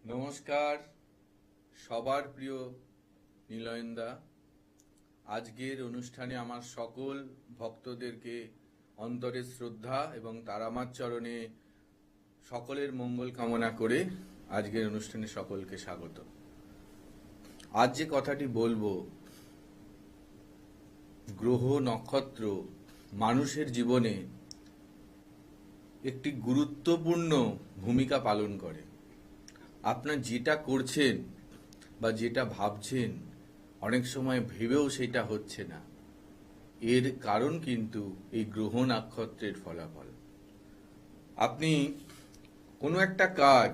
নমস্কার সবার প্রিয় নীলয়নদা। আজকের অনুষ্ঠানে আমার সকল ভক্তদেরকে অন্তরের শ্রদ্ধা এবং তার আমার চরণে সকলের মঙ্গল কামনা করে আজকের অনুষ্ঠানে সকলকে স্বাগত। আজ যে কথাটি বলবো, গ্রহ নক্ষত্র মানুষের জীবনে একটি গুরুত্বপূর্ণ ভূমিকা পালন করে। আপনার যেটা করছেন বা যেটা ভাবছেন অনেক সময় ভেবেও সেটা হচ্ছে না, এর কারণ কিন্তু এই গ্রহ নক্ষত্রের ফলাফল। আপনি কোনো একটা কাজ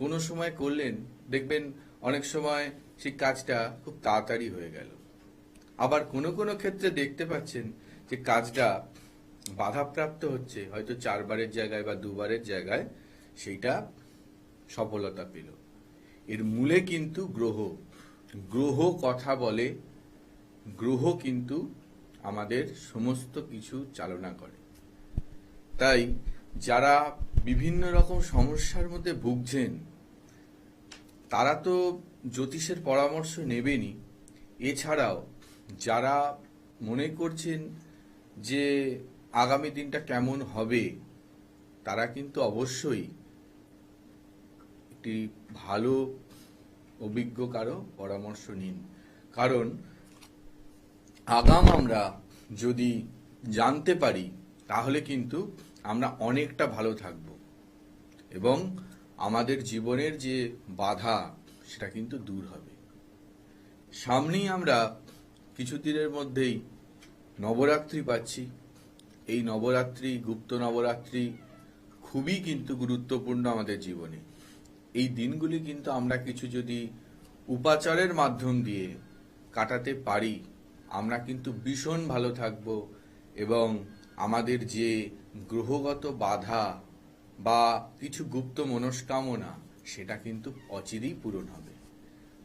কোনো সময় করলেন, দেখবেন অনেক সময় সেই কাজটা খুব তাড়াতাড়ি হয়ে গেল। আবার কোনো কোনো ক্ষেত্রে দেখতে পাচ্ছেন যে কাজটা বাধাপ্রাপ্ত হচ্ছে, হয়তো 4বারের জায়গায় বা 2বারের জায়গায় সেইটা সফলতা পেল। এর মূলে কিন্তু গ্রহ গ্রহ কথা বলে, গ্রহ কিন্তু আমাদের সমস্ত কিছু চালনা করে। তাই যারা বিভিন্ন রকম সমস্যার মধ্যে ভুগছেন তারা তো জ্যোতিষের পরামর্শ নেবেনই। এছাড়াও যারা মনে করছেন যে আগামী দিনটা কেমন হবে, তারা কিন্তু অবশ্যই একটি ভালো অভিজ্ঞ কারো পরামর্শ নিন। কারণ আগাম আমরা যদি জানতে পারি তাহলে কিন্তু আমরা অনেকটা ভালো থাকব এবং আমাদের জীবনের যে বাধা সেটা কিন্তু দূর হবে। সামনেই আমরা কিছুদিনের মধ্যেই নবরাত্রি পাচ্ছি। এই নবরাত্রি, গুপ্ত নবরাত্রি খুবই কিন্তু গুরুত্বপূর্ণ আমাদের জীবনে। এই দিনগুলি কিন্তু আমরা কিছু যদি উপাচারের মাধ্যম দিয়ে কাটাতে পারি, আমরা কিন্তু ভীষণ ভালো থাকব এবং আমাদের যে গ্রহগত বাধা বা কিছু গুপ্ত মনস্কামনা সেটা কিন্তু অচিরেই পূরণ হবে।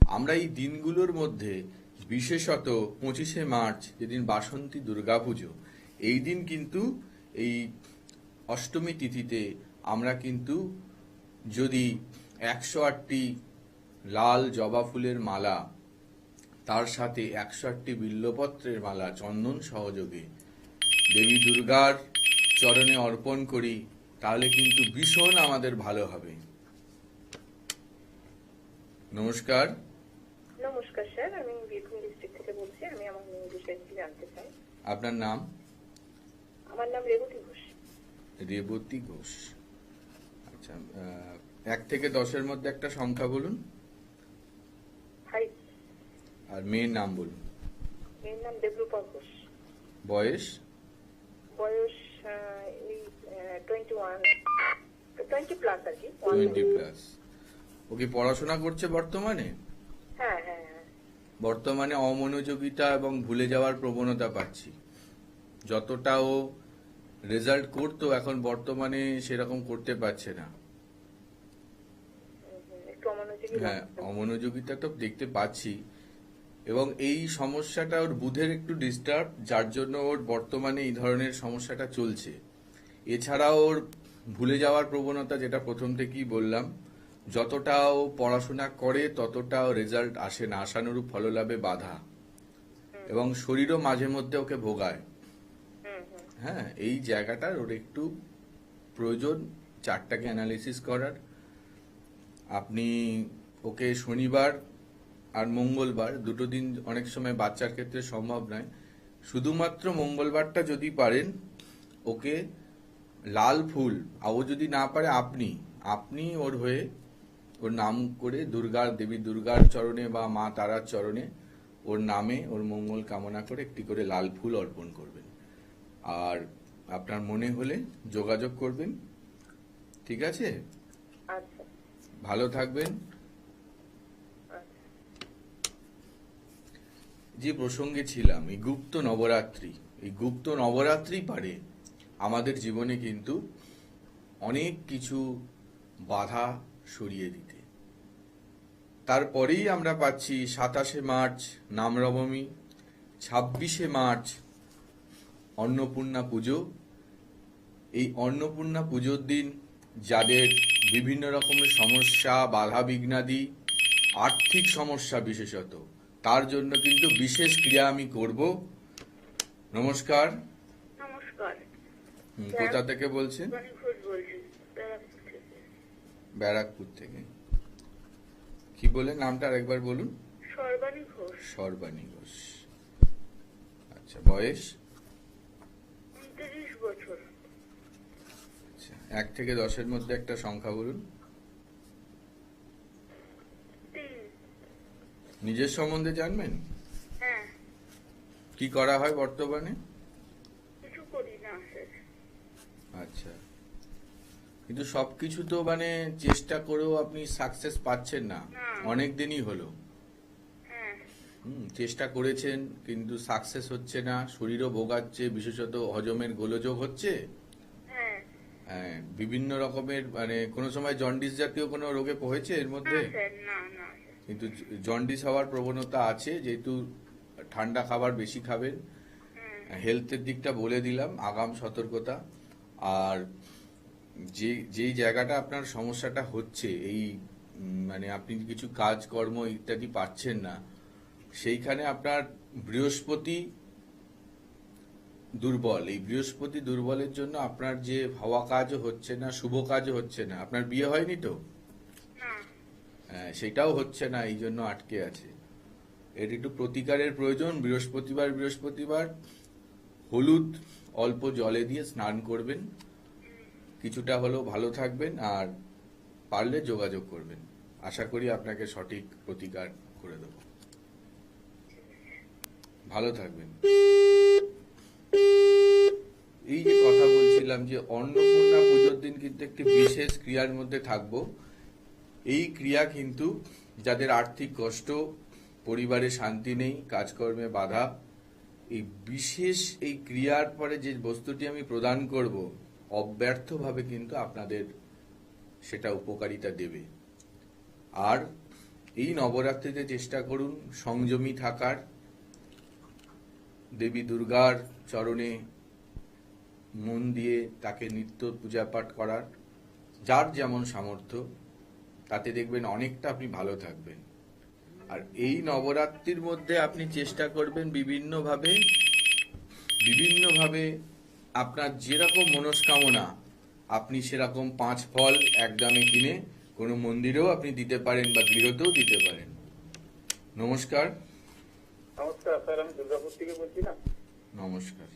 আমরা এই দিনগুলোর মধ্যে বিশেষত 25শে মার্চ, যেদিন বাসন্তী দুর্গাপুজো, এই দিন কিন্তু এই অষ্টমী তিথিতে আমরা কিন্তু যদি 108টি লাল জবা ফুলের মালা, তার সাথে 108টি বিল্বপত্রের মালা চন্দন সহযোগে দেবী দুর্গার চরণে অর্পণ করি, তাহলে কিন্তু ভীষণ আমাদের ভালো হবে। নমস্কার। নমস্কার স্যার, আমি বীরভূম ডিস্ট্রিক্ট থেকে বলছি। আমি আমার মেয়ের বিষয়ে একটু জানতে চাই। আপনার নাম? আমার নাম রেবতী ঘোষ। রেবতী ঘোষ। আচ্ছা, 1 থেকে 10-এর মধ্যে একটা সংখ্যা বলুন। 5। আর মেয়ের নাম বলুন। মেয়ের নাম দেবরূপা ঘোষ। বয়স? বয়স এই 21, 20 প্লাস আর কি। 20 প্লাস। ও কি পড়াশোনা করছে বর্তমানে? হ্যাঁ হ্যাঁ হ্যাঁ। বর্তমানে অমনোযোগিতা এবং ভুলে যাওয়ার প্রবণতা পাচ্ছি। যতটা ও রেজাল্ট করতো এখন বর্তমানে সেরকম করতে পারছে না। একটু অমনোযোগী হ্যাঁ, লাগছে। অমনোযোগিতা তো দেখতে পাচ্ছি এবং এই সমস্যাটা ওর বুধের একটু ডিস্টার্ব, যার জন্য ওর বর্তমানে এই ধরনের সমস্যাটা চলছে। এছাড়াও ওর ভুলে যাওয়ার প্রবণতা, যেটা প্রথম থেকেই বললাম, যতটা ও পড়াশোনা করে ততটাও রেজাল্ট আসে না, আশানুরূপ ফললাভে বাধা, এবং শরীরও মাঝে মধ্যে ওকে ভোগায়। হ্যাঁ, এই জায়গাটার ওর একটু প্রয়োজন 4টাকে অ্যানালিসিস করার। আপনি ওকে শনিবার আর মঙ্গলবার, দুটো দিন অনেক সময় বাচ্চার ক্ষেত্রে সম্ভব নয়, শুধুমাত্র মঙ্গলবারটা যদি পারেন ওকে লাল ফুল, আর ও যদি না পারে আপনি ওর হয়ে ওর নাম করে দেবী দুর্গার চরণে বা মা তারার চরণে ওর নামে ওর মঙ্গল কামনা করে একটি করে লাল ফুল অর্পণ করবেন। আর আপনার মনে হলে যোগাযোগ করবেন। ঠিক আছে? আচ্ছা ভালো থাকবেন। আচ্ছা। যে প্রসঙ্গে ছিলাম, এই গুপ্ত নবরাত্রি পারে আমাদের জীবনে কিন্তু অনেক কিছু বাধা সরিয়ে দিতে। তারপরেই আমরা পাচ্ছি 27শে মার্চ রামনবমী, 26শে মার্চ অন্নপূর্ণা পুজো। এই অন্নপূর্ণা পুজোর দিন যাদের বিভিন্ন রকমের সমস্যা, বাধা বিঘ্নাদি, আর্থিক সমস্যা বিশেষত, তার জন্য কিন্তু বিশেষ ক্রিয়া আমি করব। নমস্কার। নমস্কার। কোথা থেকে বলছেন? বাণী ঘোষ বলছি, ব্যারাকপুর থেকে। ব্যারাকপুর থেকে। কি বলে নামটা আরেকবার বলুন? সর্বাণী ঘোষ। সর্বাণী ঘোষ। আচ্ছা, বয়স? 29 বছর। আচ্ছা, 1 থেকে 10-এর মধ্যে একটা সংখ্যা বলুন। 3। নিজের সম্বন্ধে জানবেন? হ্যাঁ। কি করা হয় বর্তমানে? কিছু করি না স্যার। আচ্ছা, কিন্তু সবকিছু তো মানে চেষ্টা করেও আপনি সাকসেস পাচ্ছেন না। না। অনেক দিনই হলো। হ্যাঁ। চেষ্টা করেছেন কিন্তু সাকসেস হচ্ছে না, শরীরও ভোগাচ্ছে, বিশেষত হজমের গোলযোগ হচ্ছে। হ্যাঁ। হ্যাঁ, বিভিন্ন রকমের মানে কোনো সময় জন্ডিস জাতীয় কোনো রোগে হয়েছে এর না মধ্যে? স্যার, না না। কিন্তু জন্ডিস হওয়ার প্রবণতা আছে, যেহেতু ঠান্ডা খাবার বেশি খাবেন। হেলথের দিকটা বলে দিলাম, আগাম সতর্কতা। আর যেই জায়গাটা আপনার সমস্যাটা হচ্ছে, এই মানে আপনি কিছু কাজকর্ম ইত্যাদি পাচ্ছেন না, সেইখানে আপনার বৃহস্পতি দুর্বল। এই বৃহস্পতি দুর্বলের জন্য আপনার যে হওয়া কাজও হচ্ছে না, শুভ কাজও হচ্ছে না। আপনার বিয়ে হয়নি তো? না। হ্যাঁ, সেটাও হচ্ছে না, এই জন্য আটকে আছে। এর একটু প্রতিকারের প্রয়োজন। বৃহস্পতিবার হলুদ অল্প জলে দিয়ে স্নান করবেন, কিছুটা হলেও ভালো থাকবেন। আর পারলে যোগাযোগ করবেন, আশা করি আপনাকে সঠিক প্রতিকার করে দেব। ভালো থাকবেন। এই যে কথা বলছিলাম যে অন্নপূর্ণা পুজোর দিন কিন্তু একটি বিশেষ ক্রিয়ার মধ্যে থাকবো। এই ক্রিয়া কিন্তু যাদের আর্থিক কষ্ট, পরিবারে শান্তি নেই, কাজকর্মে বাধা, এই বিশেষ এই ক্রিয়ার পরে যে বস্তুটি আমি প্রদান করব, অব্যর্থভাবে কিন্তু আপনাদের সেটা উপকারিতা দেবে। আর এই নবরাত্রিতে চেষ্টা করুন সংযমী থাকার, দেবী দুর্গার চরণে মন দিয়ে তাকে নিত্য পূজা পাঠ করার, যার যেমন সামর্থ্য, তাতে দেখবেন অনেকটা আপনি ভালো থাকবেন। আর এই নবরাত্রির মধ্যে আপনি চেষ্টা করবেন বিভিন্নভাবে আপনার যেরকম মনস্কামনা, আপনি সেরকম 5 ফল একদমে কিনে কোনো মন্দিরেও আপনি দিতে পারেন বা গৃহতেও দিতে পারেন। নমস্কার। নমস্কার স্যার, আমি দুর্গাপুর থেকে বলছিলাম। নমস্কার।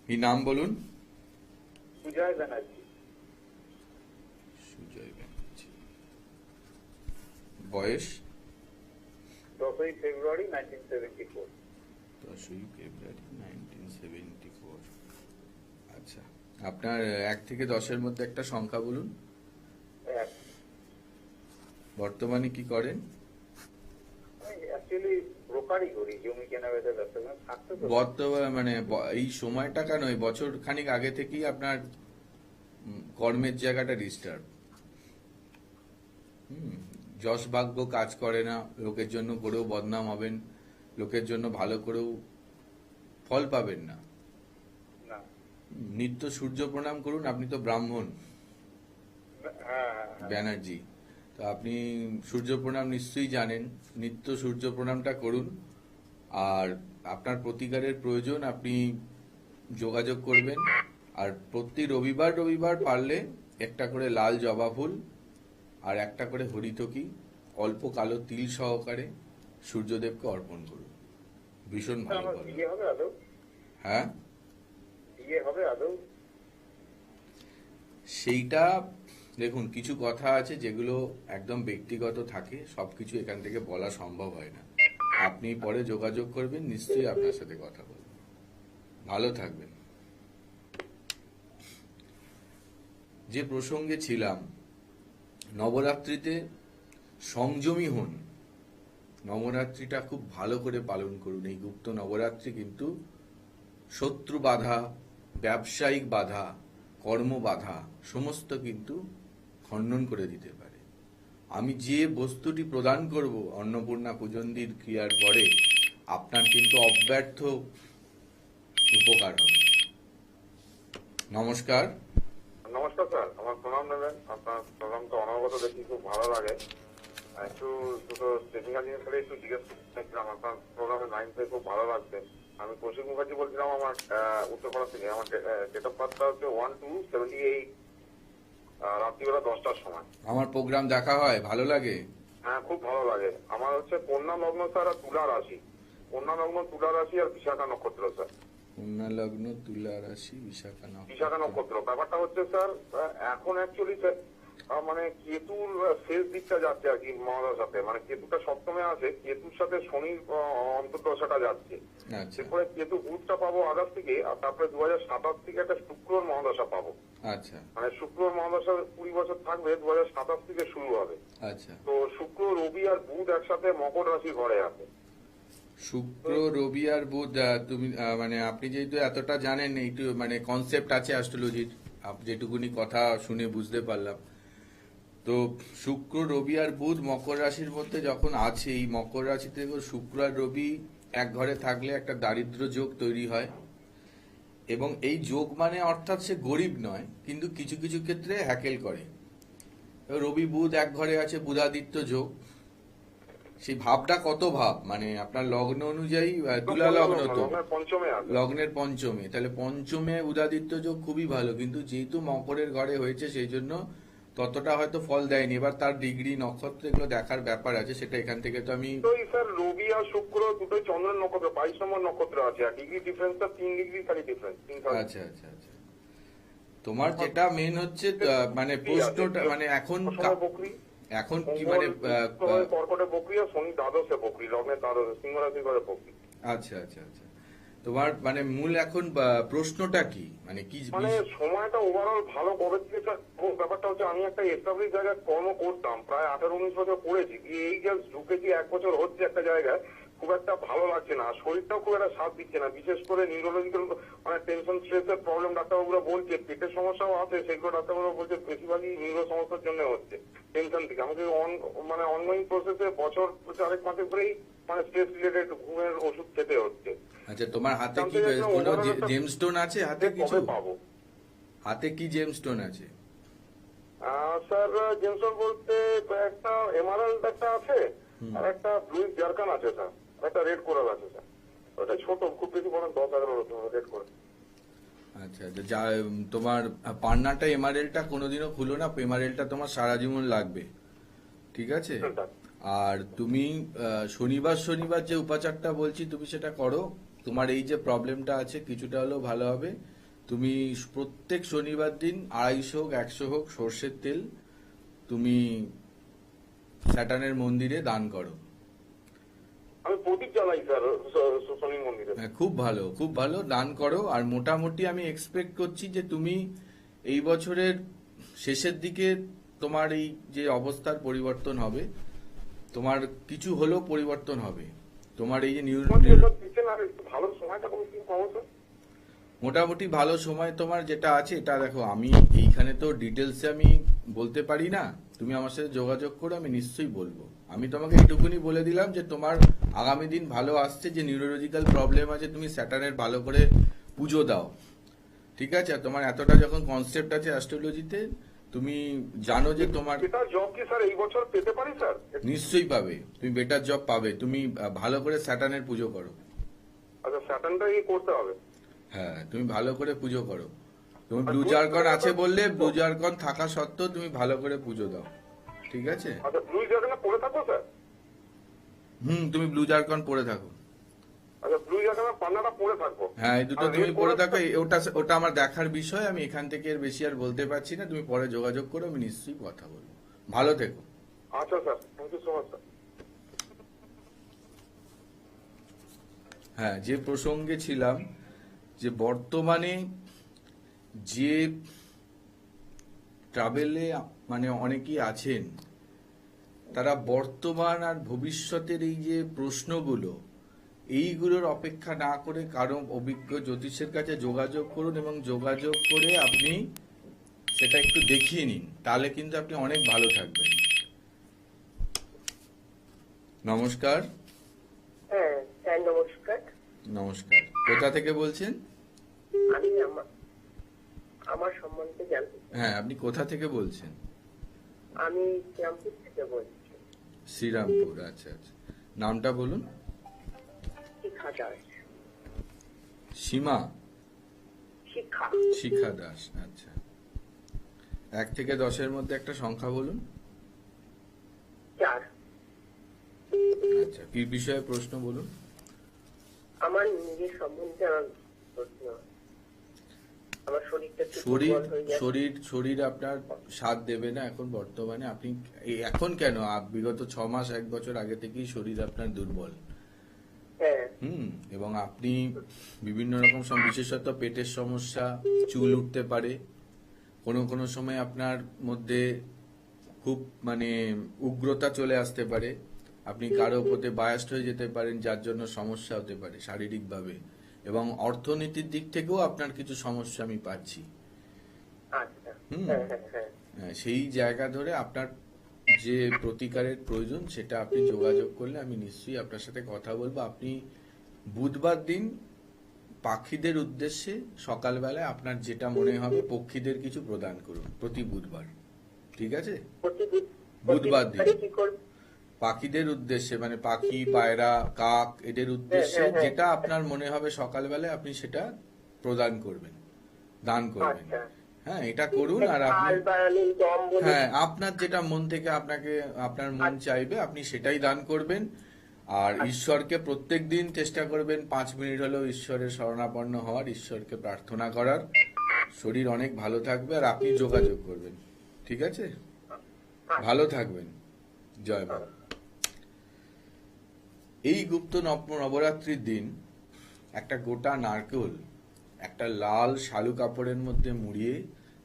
এই নাম বলুন। সুজয় ব্যানার্জি। সুজয় ব্যানার্জি। বয়স? 10ই ফেব্রুয়ারি 1974। 10ই ফেব্রুয়ারি 1974। আচ্ছা, আপনার 1 থেকে 10-এর মধ্যে একটা সংখ্যা বলুন। এক। বর্তমানে কি করেন? আমি অ্যাকচুয়ালি ব্রোকারি করি, জমি কেনা বেচা ব্যবসা করি। থাকতে তো বর্তমানে মানে এই সময়টা কেন, এই বছর খানিক আগে থেকেই আপনার কর্মের জায়গাটা ডিস্টার্ব। যশ ভাগ্য কাজ করে না, লোকের জন্য করেও বদনাম হবেন, লোকের জন্য ভালো করেও ফল পাবেন না। না। নিত্য সূর্য প্রণাম করুন। আপনি তো ব্রাহ্মণ হ্যাঁ। ব্যানার্জি, তো আপনি সূর্য প্রণাম নিশ্চয়ই জানেন। নিত্য সূর্য প্রণামটা করুন। আর আপনার প্রতিকারের প্রয়োজন, আপনি যোগাযোগ করবেন। আর প্রতি রবিবার পারলে একটা করে লাল জবা ফুল আর একটা করে হরিতকি অল্প কালো তিল সহকারে সূর্যদেবকে অর্পণ করুন, ভীষণ ভালো আমার ফল। বিয়ে হবে আদৌ? হ্যাঁ, বিয়ে হবে আদৌ? সেইটা দেখুন, কিছু কথা আছে যেগুলো একদম ব্যক্তিগত থাকে, সবকিছু এখান থেকে বলা সম্ভব হয় না। আপনি পরে যোগাযোগ করবেন, নিশ্চয়ই আপনার সাথে কথা বলবেন। ভালো থাকবেন। যে প্রসঙ্গে ছিলাম, নবরাত্রিতে সংযমী হন। নবরাত্রিটা খুব ভালো করে পালন করুন। এই গুপ্ত নবরাত্রি কিন্তু শত্রু বাধা, ব্যবসায়িক বাধা, কর্ম বাধা সমস্ত কিন্তু খণ্ডন করে দিতে পারে। আমি যে বস্তুটি প্রদান করব অন্নপূর্ণা পূজনদির ক্রিয়ার পরে, আপনার কিন্তু অব্যর্থ উপকার হবে। নমস্কার। নমস্কার স্যার, আমার প্রণাম নেবেন। আপনার প্রোগ্রাম তো অনবরত দেখি, খুব ভালো লাগে। একটু দুটো টেকনিক্যাল জিনিস হলে একটু জিজ্ঞেস করছিলাম। আপনার প্রোগ্রামের লাইন থেকে খুব ভালো লাগছে। আমি কৌশিক মুখার্জি বলছিলাম, আমার উত্তরপাড়া থেকে। আমার ডেট অফ বার্থটা হচ্ছে 1/2/78, রাত্রিবেলা 10টার সময়। আমার প্রোগ্রাম দেখা হয়, ভালো লাগে। হ্যাঁ, খুব ভালো লাগে। আমার হচ্ছে কন্যা লগ্ন স্যার, আর তুলা রাশি। কন্যা লগ্ন, তুলা রাশি আর বিশাখা নক্ষত্র স্যার। কন্যা লগ্ন, তুলা রাশি, বিশাখা বিশাখা নক্ষত্র। ব্যাপারটা হচ্ছে স্যার, এখন অ্যাকচুয়ালি স্যার মানে কেতুর শেষ দিকটা যাচ্ছে আর কি মহাদশাতে। মানে কেতুটা সপ্তমে আছে, কেতুর সাথে শনির অন্তর্দশাটা যাচ্ছে। আচ্ছা এরপরে কেতু বুধটা পাবো আগস্ট থেকে, আর তারপরে 2027 থেকে একটা শুক্রর মহাদশা পাবো। আচ্ছা মানে শুক্রর মহাদশা 20 বছর থাকবে, 2027 থেকে শুরু হবে। আচ্ছা। তো শুক্র, রবি আর বুধ একসাথে মকর রাশি ঘরে আছে। শুক্র, রবি আর বুধ, তুমি মানে আপনি যেহেতু এতটা জানেন, এইটু মানে কনসেপ্ট আছে অ্যাস্ট্রোলজির, যেটুকুনি কথা শুনে বুঝতে পারলাম। তো শুক্র, রবি আর বুধ মকর রাশির মধ্যে যখন আছে, এই মকর রাশিতে শুক্র আর রবি এক ঘরে থাকলে একটা দারিদ্র যোগ তৈরি হয়। এবং এই যোগ মানে অর্থাৎ সে গরিব নয়, কিন্তু কিছু কিছু ক্ষেত্রে হ্যাকেল করে। রবি বুধ এক ঘরে আছে, বুধাদিত্য যোগ। সেই ভাবটা কত ভাব, মানে আপনার লগ্ন অনুযায়ী, তুলা লগ্ন তো পঞ্চমে আছে। লগ্নের পঞ্চমে, তাহলে পঞ্চমে উদাদিত্য যোগ খুবই ভালো, কিন্তু যেহেতু মকরের ঘরে হয়েছে সেই জন্য ততটা হয়তো ফল দেয়নি। এবার তার ডিগ্রি, নক্ষত্র এগুলো দেখার ব্যাপার আছে, সেটা এখান থেকে তো আমি তো স্যার রবি আর শুক্র দুটোই চন্দ্রের নক্ষত্র, 22 নম্বর নক্ষত্র আছে। আর ডিগ্রি ডিফারেন্সটা 3 ডিগ্রি খালি ডিফারেন্স। আচ্ছা আচ্ছা আচ্ছা। তোমার যেটা মেন হচ্ছে মানে প্রশ্নটা, মানে এখন বকরি, এখন কি মানে কর্কটে বকরি আর শনি দ্বাদশে বকরি, লগ্নের দ্বাদশে, সিংহ রাশি করে বকরি। আচ্ছা আচ্ছা আচ্ছা। তোমার মানে মূল এখন প্রশ্নটা কি, মানে কি মানে সময়টা ওভারঅল ভালো কবে থেকে স্যার? ব্যাপারটা হচ্ছে, আমি একটা এস্টাবলিশ জায়গায় কর্ম করতাম, প্রায় 18-19 বছর করেছি। এই জাস্ট ঢুকেছি, 1 বছর হচ্ছে একটা জায়গায়, খুব একটা ভালো লাগছে না। শরীরটাও খুব একটা সাথ দিচ্ছে না, বিশেষ করে নিউরোলজিক্যাল মানে টেনশন, স্ট্রেসের প্রবলেম ডাক্তারবাবুরা বলছে। পেটের সমস্যাও আছে, সেগুলো ডাক্তারবাবুরা বলছে বেশিরভাগই নিউরো সমস্যার জন্য হচ্ছে, টেনশন থেকে। আমাকে মানে অনগোয়িং প্রসেসে বছর 4-5 ধরেই মানে স্ট্রেস রিলেটেড ঘুমের ওষুধ খেতে হচ্ছে। আচ্ছা, তোমার হাতে কি কোনো জেমস্টোন আছে? হাতে কিছু পাবো? হাতে কি জেমস্টোন আছে? স্যার জেমস্টোন বলতে একটা এমারাল্ড একটা আছে, আর একটা ব্লু জারকান আছে স্যার, একটা রেড কোরাল আছে স্যার। ওটা ছোট, খুব বেশি বড় 10-11 রেড কোরাল। আচ্ছা, যা তোমার পান্নাটা, এমারেলটা কোনোদিনও খুলো না। এমারেলটা তোমার সারা জীবন লাগবে, ঠিক আছে? আর তুমি শনিবার শনিবার যে উপাচারটা বলছি তুমি সেটা করো। তোমার এই যে প্রবলেমটা আছে কিছুটা হলেও ভালো হবে। তুমি প্রত্যেক শনিবার দিন 250 হোক 100 হোক সর্ষের তেল তুমি স্যাটার্নের মন্দিরে দান করো। আমি প্রদীপ জ্বালাই স্যার শনি মন্দিরে। হ্যাঁ, খুব ভালো, খুব ভালো, দান করো। আর মোটামুটি আমি এক্সপেক্ট করছি যে তুমি এই বছরের শেষের দিকে তোমার এই যে অবস্থার পরিবর্তন হবে, তোমার কিছু হলেও পরিবর্তন হবে। তোমার এই যে ভালো সময়টা কি পাবো স্যার? মোটামুটি ভালো সময় তোমার যেটা আছে, এটা দেখো, আমি এইখানে তো ডিটেলসে আমি বলতে পারি না। তুমি আমার সাথে যোগাযোগ করো, আমি নিশ্চয়ই বলবো। আমি তোমাকে এটুকুনি বলে দিলাম যে তোমার আগামী দিন ভালো আসছে। যে নিউরোলজিক্যাল প্রবলেম আছে, তুমি স্যাটার্নের ভালো করে পুজো দাও, ঠিক আছে? আর তোমার এতটা যখন কনসেপ্ট আছে অ্যাস্ট্রোলজিতে, তুমি জানো যে তোমার বেটার জব কি স্যার এই বছর পেতে পারি স্যার? নিশ্চয়ই পাবে, তুমি বেটার জব পাবে। তুমি ভালো করে স্যাটার্নের পুজো করো। আচ্ছা, স্যাটার্নটাই করতে হবে। হ্যাঁ, তুমি ভালো করে পুজো করো। তুমি ব্লু জারকন আছে বললে, ব্লু জারকন থাকা সত্ত্বেও তুমি ভালো করে পুজো দাও, ঠিক আছে? আচ্ছা, ব্লু জারকন পরে থাকো স্যার? তুমি ব্লু জারকন পরে থাকো। আচ্ছা, ব্লু জারকন পান্নাটা পরে থাকবো। হ্যাঁ, এই দুটো তুমি পরে থাকো। ওটা আমার দেখার বিষয়। আমি এখান থেকে এর বেশি আর বলতে পারছি না। তুমি পরে যোগাযোগ করো, আমি নিশ্চয়ই কথা বলবো। ভালো থেকো। আচ্ছা sir, thank you so much sir. হ্যাঁ, যে প্রসঙ্গে ছিলাম, যে বর্তমানে যে ট্রাভেলে মানে অনেকেই আছেন, তারা বর্তমান আর ভবিষ্যতের এই যে প্রশ্নগুলো, এইগুলোর অপেক্ষা না করে কারো অভিজ্ঞ জ্যোতিষের কাছে যোগাযোগ করুন, এবং যোগাযোগ করে আপনি সেটা একটু দেখিয়ে নিন। তাহলে কিন্তু আপনি অনেক ভালো থাকবেন। নমস্কার। হ্যাঁ স্যার, নমস্কার। নমস্কার। কোথা থেকে বলছেন? আমি আমার সম্বন্ধে জানতে হ্যাঁ, আপনি কোথা থেকে বলছেন? আমি শ্যামপুর থেকে বলছি। শ্রীরামপুর, আচ্ছা আচ্ছা। নামটা বলুন। শিখা দাস। সীমা শিখা। শিখা দাস, আচ্ছা। 1 থেকে 10-এর মধ্যে একটা সংখ্যা বলুন। 4। আচ্ছা, কি বিষয়ে প্রশ্ন বলুন। আমার নিজের সম্বন্ধে আমার প্রশ্ন। আমার শরীরটা একটু শরীর দুর্বল হয়ে যাচ্ছে। শরীর শরীর আপনার সাথ দেবে না এখন বর্তমানে। আপনি এখন কেন, বিগত 6 মাস 1 বছর আগে থেকেই শরীর আপনার দুর্বল। হ্যাঁ। এবং আপনি বিভিন্ন রকম বিশেষত পেটের সমস্যা, চুল উঠতে পারে, কোনো কোনো সময় আপনার মধ্যে খুব মানে উগ্রতা চলে আসতে পারে, আপনি কারো প্রতি বায়াস্ট হয়ে যেতে পারেন, যার জন্য সমস্যা হতে পারে শারীরিকভাবে, এবং অর্থনীতির দিক থেকেও আপনার কিছু সমস্যা আমি পাচ্ছি। আচ্ছা। হুম। হ্যাঁ হ্যাঁ হ্যাঁ। সেই জায়গা ধরে আপনার যে প্রতিকারের প্রয়োজন সেটা আপনি যোগাযোগ করলে আমি নিশ্চয়ই আপনার সাথে কথা বলবো। আপনি বুধবার দিন পাখিদের উদ্দেশ্যে সকালবেলায় আপনার যেটা মনে হবে পক্ষীদের কিছু প্রদান করুন, প্রতি বুধবার। ঠিক আছে? বুধবার দিন কি করব? পাখিদের উদ্দেশ্যে, মানে পাখি, পায়রা, কাক, এদের উদ্দেশ্যে হ্যাঁ, হ্যাঁ, যেটা আপনার মনে হবে সকালবেলায় আপনি সেটা প্রদান করবেন, দান করবেন। আচ্ছা। হ্যাঁ, এটা করুন। আর আপনি, চাল বা নুন, গম বলুন। হ্যাঁ, আপনার যেটা মন থেকে আপনার মন চাইবে আপনি সেটাই দান করবেন। আর ঈশ্বরকে প্রত্যেকদিন চেষ্টা করবেন 5 মিনিট হলেও ঈশ্বরের শরণাপন্ন হওয়ার, ঈশ্বরকে প্রার্থনা করার। শরীর অনেক ভালো থাকবে আর আপনি যোগাযোগ করবেন। ঠিক আছে? ভালো থাকবেন। জয় মা। এই গুপ্ত নবরাত্রির দিন একটা গোটা নারকেল একটা লাল শালু কাপড়ের মধ্যে মুড়িয়ে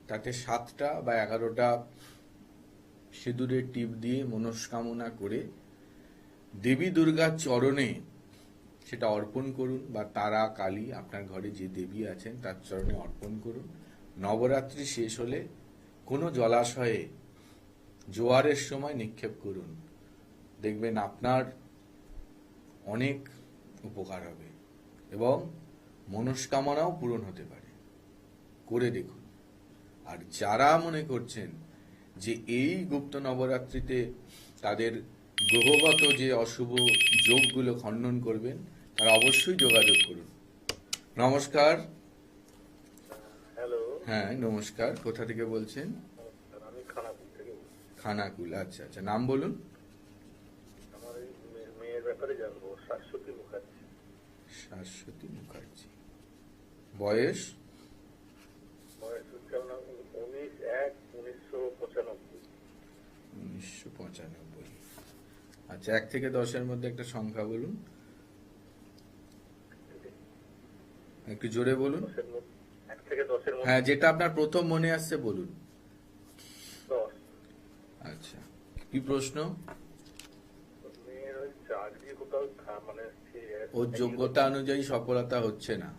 তাতে 7টা বা 11টা সিঁদুরের টিপ দিয়ে মনস্কামনা করে দেবী দুর্গার চরণে সেটা অর্পণ করুন, বা তারা, কালী, আপনার ঘরে যে দেবী আছেন তার চরণে অর্পণ করুন। নবরাত্রি শেষ হলে কোনো জলাশয়ে জোয়ারের সময় নিক্ষেপ করুন। দেখবেন আপনার অনেক উপকার হবে এবং মনস্কামনাও পূরণ হতে পারে। করে দেখুন। আর যারা মনে করছেন যে এই গুপ্ত নবরাত্রিতে তাদের গ্রহগত যে অশুভ যোগগুলো খণ্ডন করবেন, তারা অবশ্যই যোগাযোগ করুন। নমস্কার। হ্যালো, হ্যাঁ, নমস্কার। কোথা থেকে বলছেন? আমি খানাপুর থেকে বলছি। খানাকুল, আচ্ছা আচ্ছা। নাম বলুন। আমার এই মেয়ের ব্যাপারে জানবো, শাশ্বতী মুখার্জি। শাশ্বতী মুখার্জি। বয়স? বয়স হচ্ছে আপনার 19/1/1995। 1995। আচ্ছা, 1 থেকে 10-এর মধ্যে একটা সংখ্যা বলুন। একটু জোরে বলুন। 1 থেকে 10-এর মধ্যে হ্যাঁ, যেটা আপনার প্রথম মনে আসছে বলুন। 10। আচ্ছা, কি প্রশ্ন? মেয়ের ওই চাকরি কোথাও মানে ওর যোগ্যতা অনুযায়ী সফলতা হচ্ছে না।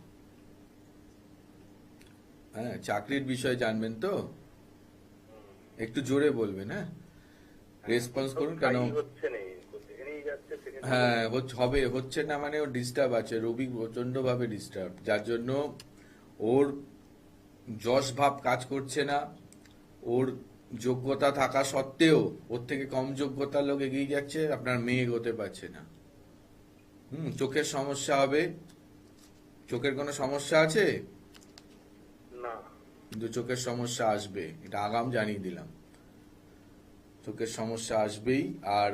হ্যাঁ, চাকরির বিষয়ে জানবেন তো? একটু জোরে বলবেন। হ্যাঁ, রেসপন্স করুন। কেন? হচ্ছে নেই, যেখানেই যাচ্ছে সেখানে। হ্যাঁ, হচ্ছে না মানে ওর ডিস্টার্ব আছে, রবি প্রচন্ড ভাবে ডিস্টার্ব, যার জন্য ওর যশ ভাব কাজ করছে না। ওর যোগ্যতা থাকা সত্ত্বেও ওর থেকে কম যোগ্যতার লোক এগিয়ে যাচ্ছে, আপনার মেয়ে এগোতে পারছে না। চোখের সমস্যা হবে। চোখের কোনো সমস্যা আছে? না। কিন্তু চোখের সমস্যা আসবে, এটা আগাম জানিয়ে দিলাম। চোখের সমস্যা আসবেই। আর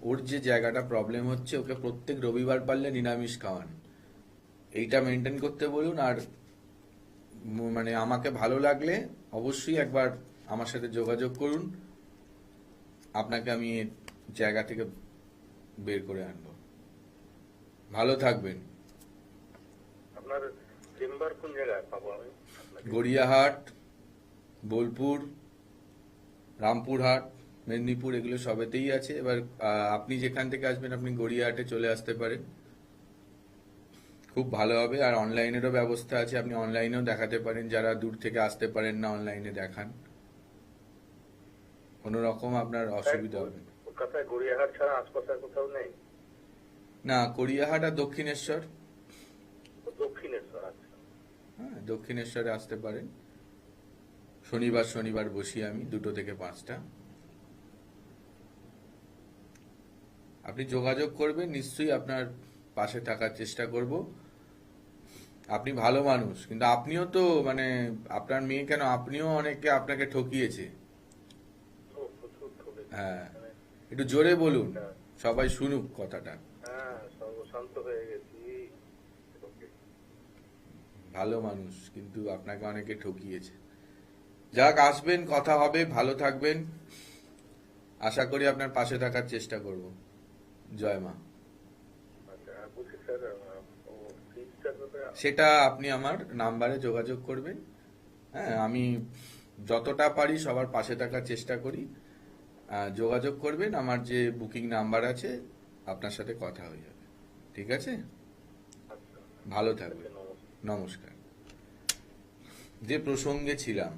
ওর যে জায়গাটা প্রবলেম হচ্ছে, ওকে প্রত্যেক রবিবার পারলে নিরামিষ খাওয়ান, এইটা মেনটেন করতে বলুন। আর মানে আমাকে ভালো লাগলে অবশ্যই একবার আমার সাথে যোগাযোগ করুন, আপনাকে আমি এই জায়গা থেকে বের করে আনবো। ভালো থাকবেন। আপনার চেম্বার কোন জায়গায় পাবো আমি? গড়িয়াহাট, বোলপুর, রামপুরহাট, মেদিনীপুর, এগুলো সবেতেই আছে। এবার আপনি যেখান থেকে আসবেন আপনি গড়িয়াহাটে চলে আসতে পারেন, খুব ভালো হবে। আর অনলাইনেরও ব্যবস্থা আছে, আপনি অনলাইনেও দেখাতে পারেন। যারা দূর থেকে আসতে পারেন না, অনলাইনে দেখান, কোনো রকম আপনার অসুবিধা হবে না। কলকাতায় গড়িয়াহাট ছাড়া আশপাশে কোথাও নেই? না, গড়িয়াহাট আর দক্ষিণেশ্বর। দক্ষিণেশ্বর। আচ্ছা। হ্যাঁ, দক্ষিণেশ্বরে আসতে পারেন। শনিবার বসি আমি 2টো থেকে 5টা। আপনি যোগাযোগ করবেন, নিশ্চয়ই আপনার পাশে থাকার চেষ্টা করব। আপনি ভালো মানুষ, কিন্তু আপনিও তো মানে আপনার মেয়ে কেন, আপনিও অনেকে আপনাকে ঠকিয়েছে। প্রচুর ঠকেছে। হ্যাঁ, একটু জোরে বলুন, সবাই শুনুক কথাটা। হ্যাঁ, সর্বশান্ত হয়ে গেছি। ভালো মানুষ, কিন্তু আপনাকে অনেকে ঠকিয়েছে। যাক, আসবেন, কথা হবে, ভালো থাকবেন। আশা করি আপনার পাশে থাকার চেষ্টা করব। জয় মা। আচ্ছা, আর বলছি স্যার, ও ফিজটার ব্যাপারে সেটা আপনি আমার নাম্বারে যোগাযোগ করবেন। হ্যাঁ, আমি যতটা পারি সবার পাশে থাকার চেষ্টা করি। যোগাযোগ করবেন, আমার যে বুকিং নাম্বার আছে, আপনার সাথে কথা হয়ে যাবে। ঠিক আছে, আচ্ছা, ভালো থাকবেন। নমস্কার। নমস্কার। যে প্রসঙ্গে ছিলাম,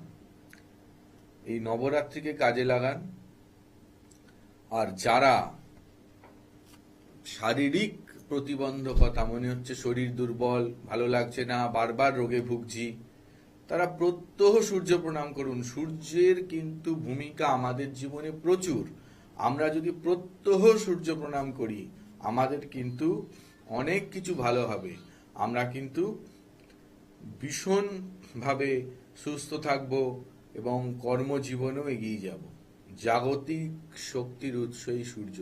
এই নবরাত্রিকে কাজে লাগান। আর যারা শারীরিক প্রতিবন্ধকতা, মনে হচ্ছে শরীর দুর্বল, ভালো লাগছে না, বারবার রোগে ভুগছি, তারা প্রত্যহ সূর্য প্রণাম করুন। সূর্যের কিন্তু ভূমিকা আমাদের জীবনে প্রচুর। আমরা যদি প্রত্যহ সূর্য প্রণাম করি, আমাদের কিন্তু অনেক কিছু ভালো হবে। আমরা কিন্তু ভীষণভাবে সুস্থ থাকব এবং কর্মজীবনেও এগিয়ে যাব। জাগতিক শক্তির উৎসই সূর্য,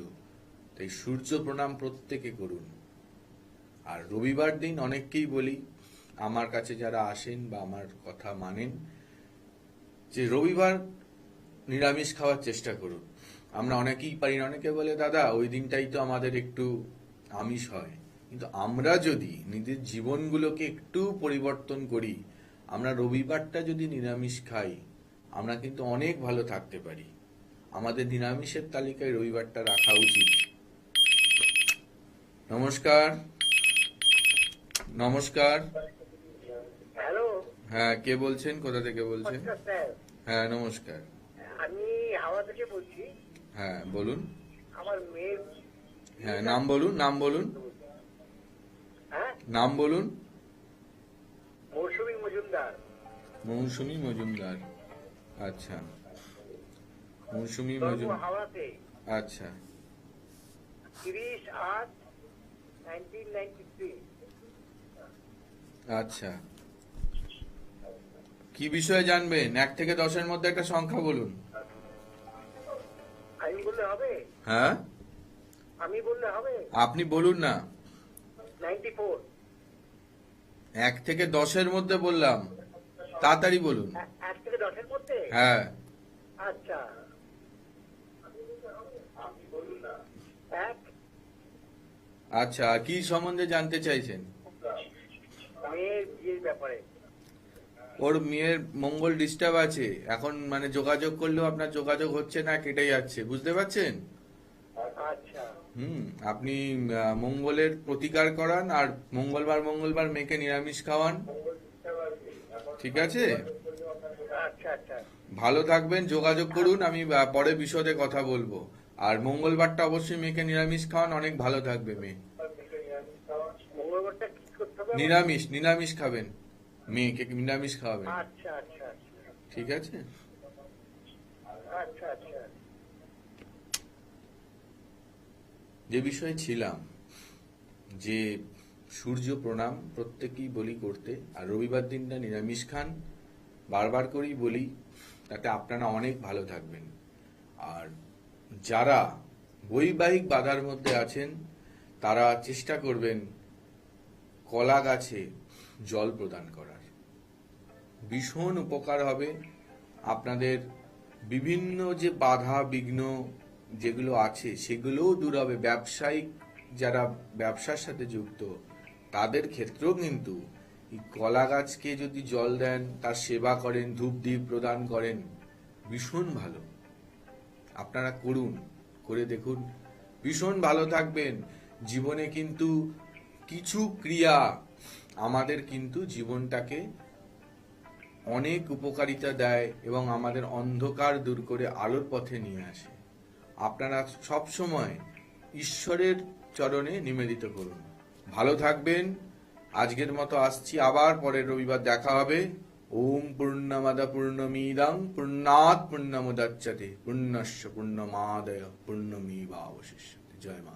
তাই সূর্য প্রণাম প্রত্যেকে করুন। আর রবিবার দিন অনেককেই বলি, আমার কাছে যারা আসেন বা আমার কথা মানেন, যে রবিবার নিরামিষ খাওয়ার চেষ্টা করুন। আমরা অনেকেই পারি না, অনেকে বলে দাদা ওই দিনটাই তো আমাদের একটু আমিষ হয়। কিন্তু আমরা যদি নিজের জীবনগুলোকে একটু পরিবর্তন করি, আমরা রবিবারটা যদি নিরামিষ খাই, আমরা কিন্তু অনেক ভালো থাকতে পারি। আমাদের নিরামিষের তালিকায় রবিবারটা রাখা উচিত। নমস্কার। নমস্কার। হ্যালো, হ্যাঁ, কে বলছেন, কোথা থেকে বলছেন? নমস্কার স্যার। হ্যাঁ, নমস্কার। আমি হাওড়া থেকে বলছি। হ্যাঁ, বলুন। আমার মেয়ের, হ্যাঁ, নাম বলুন, নাম বলুন, হ্যাঁ, নাম বলুন। মৌসুমী মজুমদার। মৌসুমী মজুমদার। আচ্ছা, মৌসুমী জন্ম মজুমদার। হাওড়াতে, আচ্ছা, 30/8/1993। আচ্ছা। কি বিষয়ে জানবেন? 1 থেকে 10-এর মধ্যে একটা সংখ্যা বলুন। আমি বললে হবে? হ্যাঁ, আমি বললে হবে? আপনি বলুন না। 94। 1 থেকে 10-এর মধ্যে বললাম, তাড়াতাড়ি বলুন। 1 থেকে 10-এর মধ্যে? হ্যাঁ, আচ্ছা। 1, আচ্ছা। কি সম্বন্ধে জানতে চাইছেন? মেয়ের বিয়ের ব্যাপারে। ওর মেয়ের মঙ্গল ডিস্টার্ব আছে এখন, মানে যোগাযোগ করলেও আপনার যোগাযোগ হচ্ছে না, কেটে যাচ্ছে, বুঝতে পারছেন? আচ্ছা, আপনি মঙ্গলের প্রতিকার করান, আর মঙ্গলবার মেয়েকে নিরামিষ খাওয়ান। ঠিক আছে, আচ্ছা, আচ্ছা। ভালো থাকবেন, যোগাযোগ করুন, আমি পরে বিশদে কথা বলবো। আর মঙ্গলবারটা অবশ্যই মেয়েকে নিরামিষ খাওয়ান, অনেক ভালো থাকবে মেয়ে। মঙ্গলবারটা কি করতে হবে? নিরামিষ খাবেন, মেয়েকে নিরামিষ খাওয়াবেন। আচ্ছা, আচ্ছা, আচ্ছা। ঠিক আছে। আচ্ছা, আচ্ছা। যে বিষয়ে ছিলাম, যে সূর্য প্রণাম প্রত্যেকেই বলি করতে, আর রবিবার দিনটা নিরামিষ খান, বারবার করেই বলি, তাতে আপনারা অনেক ভালো থাকবেন। আর যারা বৈবাহিক বাধার মধ্যে আছেন, তারা চেষ্টা করবেন কলা গাছে জল প্রদান করার। ভীষণ উপকার হবে আপনাদের। বিভিন্ন যে বাধা বিঘ্ন যেগুলো আছে সেগুলোও দূর হবে। ব্যবসায়িক যারা ব্যবসার সাথে যুক্ত, তাদের ক্ষেত্রেও কিন্তু এই কলা গাছকে যদি জল দেন, তার সেবা করেন, ধূপ দ্বীপ প্রদান করেন, ভীষণ ভালো। আপনারা করুন, করে দেখুন, ভীষণ ভালো থাকবেন। জীবনে কিন্তু কিছু ক্রিয়া আমাদের কিন্তু জীবনটাকে অনেক উপকারিতা দেয় এবং আমাদের অন্ধকার দূর করে আলোর পথে নিয়ে আসে। আপনারা সব সময় ঈশ্বরের চরণে নিবেদিত করুন। ভালো থাকবেন। আজকের মতো আসছি, আবার পরের রবিবার দেখা হবে। ওম পূর্ণমদ পূর্ণমিদং পূর্ণাৎ পূর্ণমুদচ্যতে পূর্ণস্য পূর্ণমাদায় পূর্ণমেবাবশিষ্যতে। জয় মা।